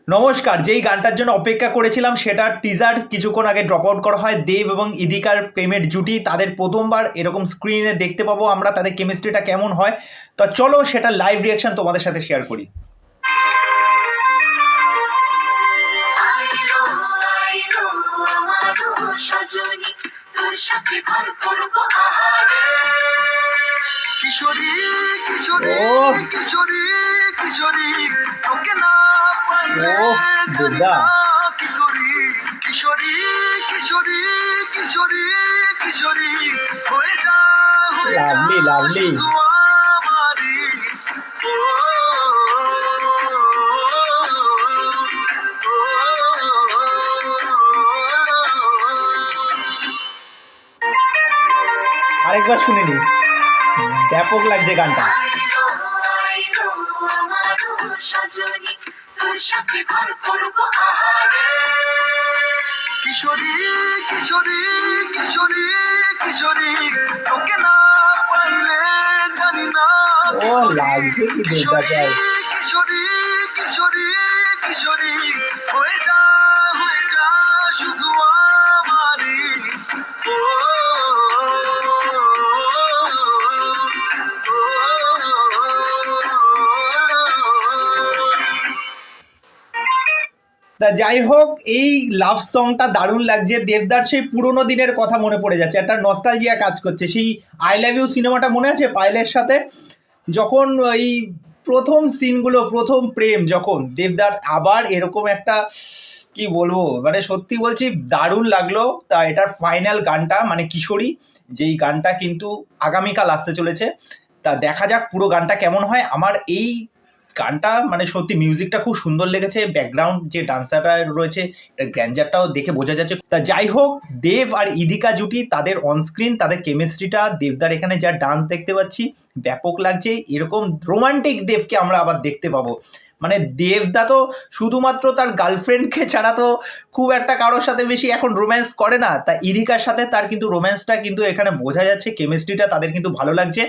নমস্কার। যেই গানটার জন্য অপেক্ষা করেছিলাম সেটার টিজার কিছুক্ষণ আগে ড্রপ আউট করা হয়। দেব এবং ইদিকার প্রেমের জুটি, তাদের প্রথমবার এরকম স্ক্রিনে দেখতে পাবো আমরা, তাদের কেমিস্ট্রিটা কেমন হয়। তো চলো সেটা লাইভ রিয়াকশন তোমাদের সাথে শেয়ার করি। কিশোরী কিশোরী ও কিশোরী কিশোরী তোকে না পাইলে ও জানি দেবদা, না কি করি। কিশোরী কিশোরী কিশোরী কিশোরী হয়ে যা লাভলি লাভলি। শুধু আমারই। ও, আরেকবার শুনে নি, ব্যাপক লাগছে গানটা। কিশোরী কিশোরী কিশোরী কিশোরী তোকে না পাইলে জানি না ও লাগছে কি দেবদাকে। কিশোরী কিশোরী কিশোরী হয়ে যা শুধু আমারই। ও, তা যাই হোক, এই লাভ সংটা দারুণ লাগছে। দেবদার সেই পুরোনো দিনের কথা মনে পড়ে যাচ্ছে, একটা নস্টালজিয়া কাজ করছে। সেই আই লাভ ইউ সিনেমাটা মনে আছে পায়েলের সাথে, যখন ওই প্রথম সিনগুলো, প্রথম প্রেম, যখন দেবদার আবার এরকম একটা, কি বলবো, মানে সত্যি বলছি দারুণ লাগলো। তা এটার ফাইনাল গানটা মানে কিশোরী, যেই গানটা কিন্তু আগামীকাল আসতে চলেছে। তা দেখা যাক পুরো গানটা কেমন হয়। আমার এই গানটা মানে সত্যি মিউজিকটা খুব সুন্দর লেগেছে, ব্যাকগ্রাউন্ড যে ডান্সারটা রয়েছে এটা গ্র্যান্ডারটাও দেখে বোঝা যাচ্ছে। তা যাই হোক, দেব আর ইদিকা জুটি, তাদের অনস্ক্রিন তাদের কেমিস্ট্রিটা, দেবদার এখানে যা ডান্স দেখতে পাচ্ছি ব্যাপক লাগছে। এরকম রোমান্টিক দেবকে আমরা আবার দেখতে পাবো। মানে দেবদা তো শুধুমাত্র তার গার্লফ্রেন্ডকে ছাড়া তো খুব একটা কারোর সাথে বেশি এখন রোম্যান্স করে না। তা ইদিকার সাথে তার কিন্তু রোম্যান্সটা কিন্তু এখানে বোঝা যাচ্ছে, কেমিস্ট্রিটা তাদের কিন্তু ভালো লাগছে।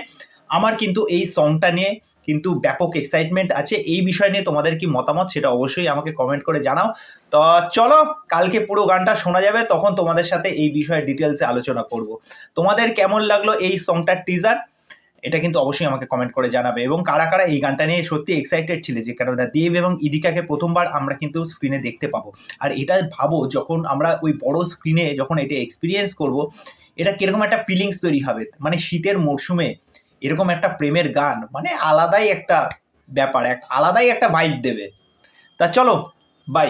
আমার কিন্তু এই সংটা নিয়ে কিন্তু ব্যাপক এক্সাইটমেন্ট আছে। এই বিষয় নিয়ে তোমাদের কি মতামত সেটা অবশ্যই আমাকে কমেন্ট করে জানাও। তো চলো, কালকে পুরো গানটা শোনা যাবে, তখন তোমাদের সাথে এই বিষয়ে ডিটেলসে আলোচনা করব। তোমাদের কেমন লাগলো এই সংটার টিজার, এটা কিন্তু অবশ্যই আমাকে কমেন্ট করে জানাবে। এবং কারা কারা এই গানটা নিয়ে সত্যি এক্সাইটেড ছিলে, যে কারণ দেব এবং ইদিকাকে প্রথমবার আমরা কিন্তু স্ক্রিনে দেখতে পাবো। আর এটা ভাবো, যখন আমরা ওই বড় স্ক্রিনে যখন এটা এক্সপিরিয়েন্স করব, এটা কিরকম একটা ফিলিংস তৈরি হবে। মানে শীতের মরশুমে এরকম একটা প্রেমের গান, মানে আলাদাই একটা ব্যাপার, এক আলাদাই একটা ভাইব দেবে। তা চলো, বাই।